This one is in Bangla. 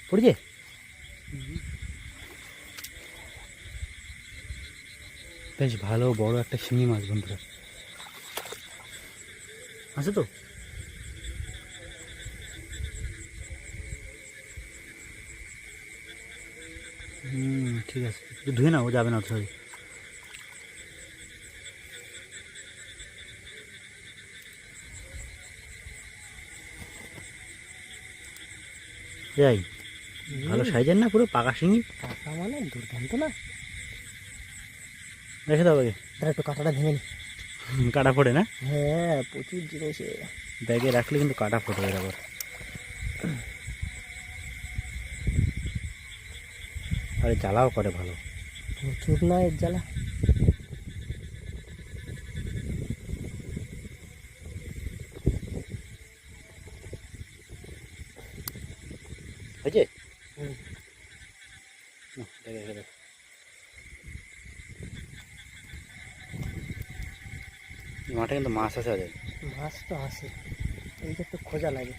পড়েছে? বেশ ভালো বড় একটা শিঙি মাছ বন্ধুরা, আছে তো? ঠিক আছে, একটু ধুয়ে না, ও যাবে না সরি। যাই, ভালো সাইজের না, পুরো পাকা শিঙি। পাকা মানে দুর্দান্ত না? রেখে দাও ব্যাগে। তাহলে একটু কাঁটাটা ভেঙে নি। কাটা ফোটে না? হ্যাঁ, প্রচুর জিনিস। ব্যাগে রাখলে কিন্তু কাটা ফোটে এর আবার। আরে জ্বালাও করে ভালো। প্রচুর না এর জ্বালা। হয়েছে? হুম। মাঠে কিন্তু মাছ আছে। মাছ তো আসে, এই যে একটু খোঁজা লাগে।